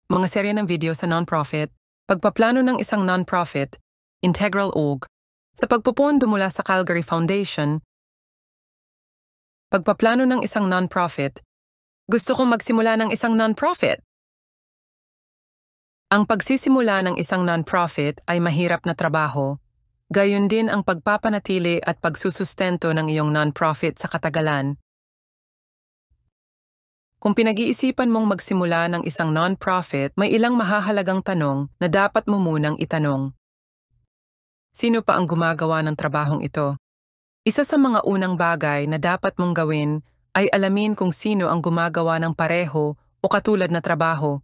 mga serye ng video sa non-profit, pagpaplano ng isang non-profit, Integral Org, sa pagpupondo mula sa Calgary Foundation, pagpaplano ng isang non-profit, gusto kong magsimula ng isang non-profit. Ang pagsisimula ng isang non-profit ay mahirap na trabaho, gayon din ang pagpapanatili at pagsusustento ng iyong non-profit sa katagalan. Kung pinag-iisipan mong magsimula ng isang non-profit, may ilang mahahalagang tanong na dapat mo munang itanong. Sino pa ang gumagawa ng trabahong ito? Isa sa mga unang bagay na dapat mong gawin ay alamin kung sino ang gumagawa ng pareho o katulad na trabaho.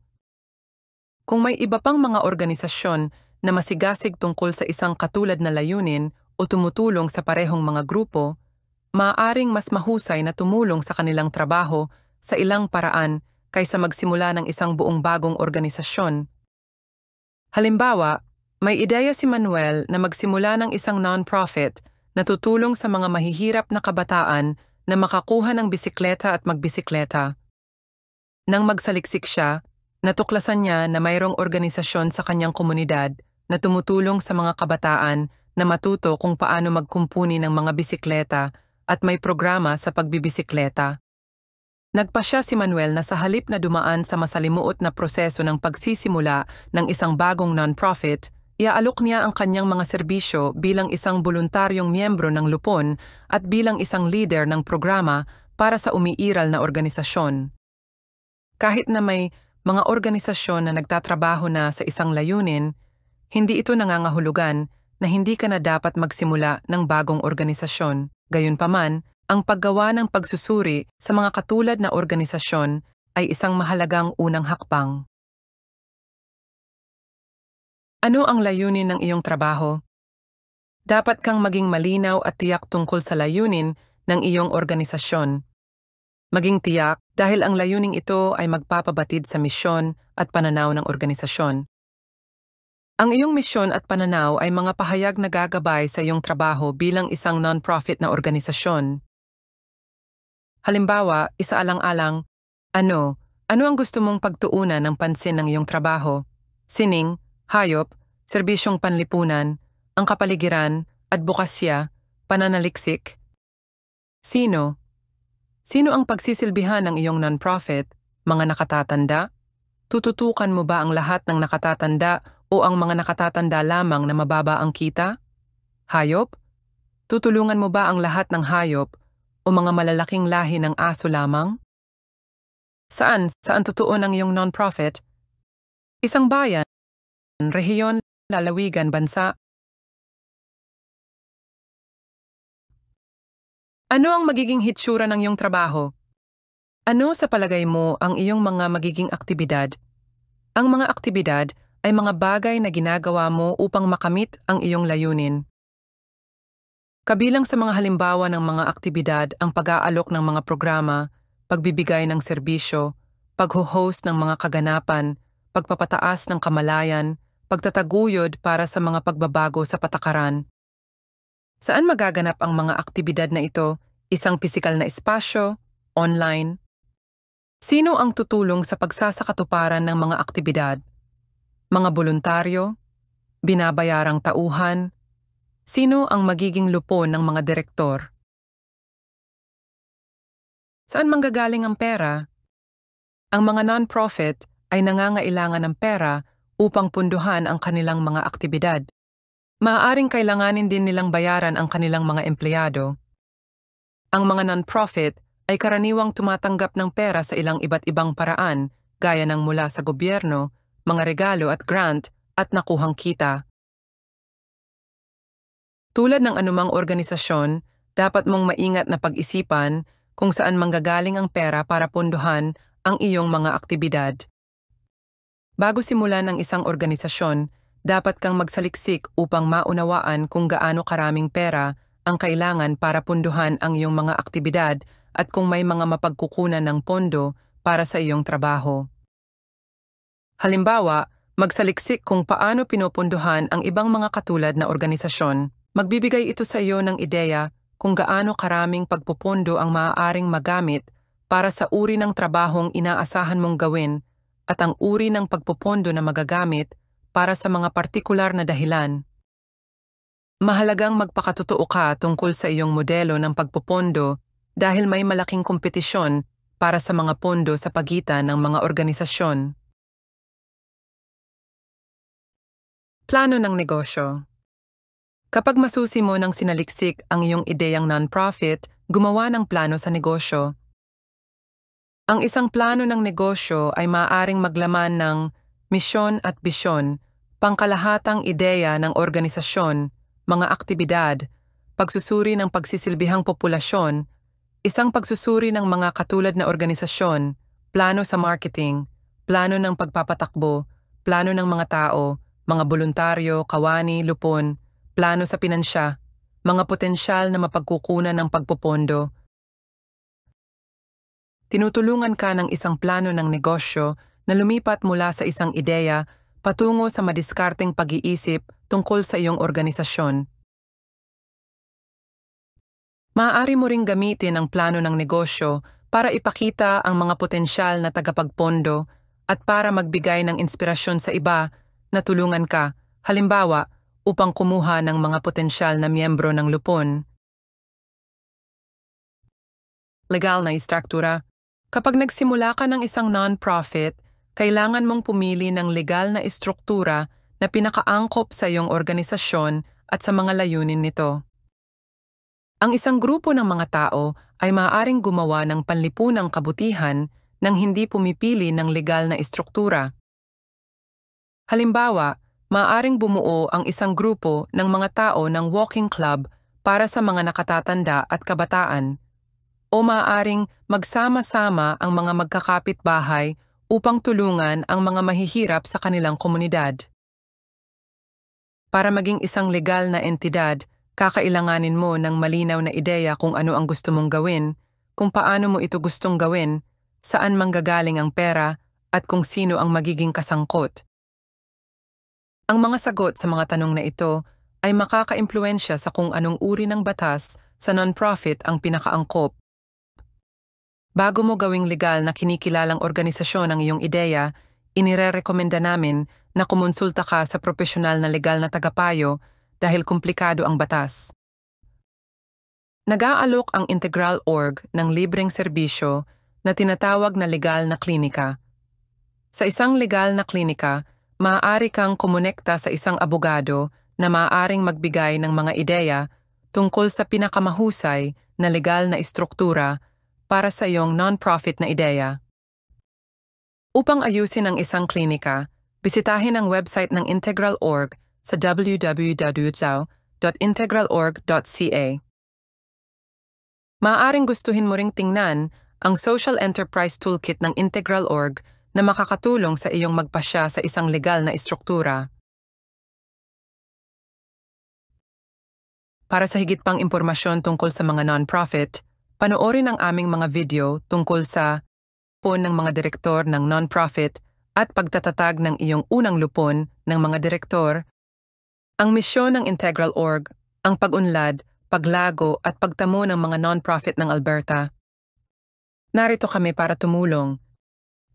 Kung may iba pang mga organisasyon na masigasig tungkol sa isang katulad na layunin o tumutulong sa parehong mga grupo, maaaring mas mahusay na tumulong sa kanilang trabaho sa ilang paraan kaysa magsimula ng isang buong bagong organisasyon. Halimbawa, may ideya si Manuel na magsimula ng isang non-profit na tutulong sa mga mahihirap na kabataan na makakuha ng bisikleta at magbisikleta. Nang magsaliksik siya, natuklasan niya na mayroong organisasyon sa kanyang komunidad na tumutulong sa mga kabataan na matuto kung paano magkumpuni ng mga bisikleta at may programa sa pagbibisikleta. Nagpasya si Manuel na sa halip na dumaan sa masalimuot na proseso ng pagsisimula ng isang bagong non-profit, iaalok niya ang kanyang mga serbisyo bilang isang voluntaryong miyembro ng lupon at bilang isang leader ng programa para sa umiiral na organisasyon. Kahit na may mga organisasyon na nagtatrabaho na sa isang layunin, hindi ito nangangahulugan na hindi ka na dapat magsimula ng bagong organisasyon. Gayunpaman, ang paggawa ng pagsusuri sa mga katulad na organisasyon ay isang mahalagang unang hakbang. Ano ang layunin ng iyong trabaho? Dapat kang maging malinaw at tiyak tungkol sa layunin ng iyong organisasyon. Maging tiyak dahil ang layuning ito ay magpapabatid sa misyon at pananaw ng organisasyon. Ang iyong misyon at pananaw ay mga pahayag na gagabay sa iyong trabaho bilang isang non-profit na organisasyon. Halimbawa, isaalang-alang, ano ang gusto mong pagtuunan ng pansin ng iyong trabaho? Sining, hayop, serbisyong panlipunan, ang kapaligiran, adbokasya, pananaliksik. Sino? Sino ang pagsisilbihan ng iyong non-profit? Mga nakatatanda? Tututukan mo ba ang lahat ng nakatatanda o ang mga nakatatanda lamang na mababa ang kita? Hayop? Tutulungan mo ba ang lahat ng hayop o mga malalaking lahi ng aso lamang? Saan totoo ng iyong non-profit? Isang bayan, rehiyon, lalawigan, bansa. Ano ang magiging hitsura ng iyong trabaho? Ano sa palagay mo ang iyong mga magiging aktibidad? Ang mga aktibidad ay mga bagay na ginagawa mo upang makamit ang iyong layunin. Kabilang sa mga halimbawa ng mga aktibidad ang pag-aalok ng mga programa, pagbibigay ng serbisyo, pagho-host ng mga kaganapan, pagpapataas ng kamalayan, pagtataguyod para sa mga pagbabago sa patakaran. Saan magaganap ang mga aktibidad na ito? Isang pisikal na espasyo, online? Sino ang tutulong sa pagsasakatuparan ng mga aktibidad? Mga voluntaryo? Binabayarang tauhan? Sino ang magiging lupon ng mga direktor? Saan manggagaling ang pera? Ang mga non-profit ay nangangailangan ng pera upang punduhan ang kanilang mga aktibidad. Maaaring kailanganin din nilang bayaran ang kanilang mga empleyado. Ang mga non-profit ay karaniwang tumatanggap ng pera sa ilang iba't ibang paraan, gaya ng mula sa gobyerno, mga regalo at grant, at nakuhang kita. Tulad ng anumang organisasyon, dapat mong maingat na pag-isipan kung saan manggagaling ang pera para punduhan ang iyong mga aktibidad. Bago simulan ang isang organisasyon, dapat kang magsaliksik upang maunawaan kung gaano karaming pera ang kailangan para punduhan ang iyong mga aktibidad at kung may mga mapagkukunan ng pondo para sa iyong trabaho. Halimbawa, magsaliksik kung paano pinupunduhan ang ibang mga katulad na organisasyon. Magbibigay ito sa iyo ng ideya kung gaano karaming pagpupondo ang maaaring magamit para sa uri ng trabahong inaasahan mong gawin at ang uri ng pagpopondo na magagamit para sa mga partikular na dahilan. Mahalagang magpakatotoo ka tungkol sa iyong modelo ng pagpopondo dahil may malaking kompetisyon para sa mga pondo sa pagitan ng mga organisasyon. Plano ng negosyo. Kapag masusi mo ng sinaliksik ang iyong ideyang non-profit, gumawa ng plano sa negosyo. Ang isang plano ng negosyo ay maaaring maglaman ng misyon at bisyon, pangkalahatang ideya ng organisasyon, mga aktibidad, pagsusuri ng pagsisilbihang populasyon, isang pagsusuri ng mga katulad na organisasyon, plano sa marketing, plano ng pagpapatakbo, plano ng mga tao, mga voluntaryo, kawani, lupon, plano sa pinansya, mga potensyal na mapagkukunan ng pagpopondo. Tinutulungan ka ng isang plano ng negosyo na lumipat mula sa isang ideya patungo sa madiskarteng pag-iisip tungkol sa iyong organisasyon. Maaari mo ring gamitin ang plano ng negosyo para ipakita ang mga potensyal na tagapagpondo at para magbigay ng inspirasyon sa iba na tulungan ka, halimbawa, upang kumuha ng mga potensyal na miyembro ng lupon. Legal na istruktura. Kapag nagsimula ka ng isang non-profit, kailangan mong pumili ng legal na istruktura na pinakaangkop sa iyong organisasyon at sa mga layunin nito. Ang isang grupo ng mga tao ay maaaring gumawa ng panlipunang kabutihan nang hindi pumipili ng legal na istruktura. Halimbawa, maaaring bumuo ang isang grupo ng mga tao ng walking club para sa mga nakatatanda at kabataan, o maaaring magsama-sama ang mga magkakapit-bahay upang tulungan ang mga mahihirap sa kanilang komunidad. Para maging isang legal na entidad, kakailanganin mo ng malinaw na ideya kung ano ang gusto mong gawin, kung paano mo ito gustong gawin, saan manggagaling ang pera, at kung sino ang magiging kasangkot. Ang mga sagot sa mga tanong na ito ay makakaimpluwensya sa kung anong uri ng batas sa non-profit ang pinakaangkop. Bago mo gawing legal na kinikilalang organisasyon ang iyong ideya, inirerekomenda namin na kumonsulta ka sa profesional na legal na tagapayo dahil komplikado ang batas. Nag-aalok ang Integral Org ng libreng serbisyo na tinatawag na legal na klinika. Sa isang legal na klinika, maaari kang kumonekta sa isang abogado na maaaring magbigay ng mga ideya tungkol sa pinakamahusay na legal na istruktura para sa iyong non-profit na ideya. Upang ayusin ang isang klinika, bisitahin ang website ng Integral Org sa www.integralorg.ca. Maaaring gustuhin mo ring tingnan ang Social Enterprise Toolkit ng Integral Org na makakatulong sa iyong magpasya sa isang legal na istruktura. Para sa higit pang impormasyon tungkol sa mga non-profit, panoorin ang aming mga video tungkol sa lupon ng mga direktor ng non-profit at pagtatatag ng iyong unang lupon ng mga direktor. Ang misyon ng Integral Org, ang pag-unlad, paglago at pagtamo ng mga non-profit ng Alberta. Narito kami para tumulong.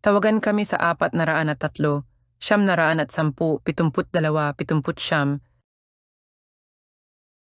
Tawagan kami sa 403 910 72 79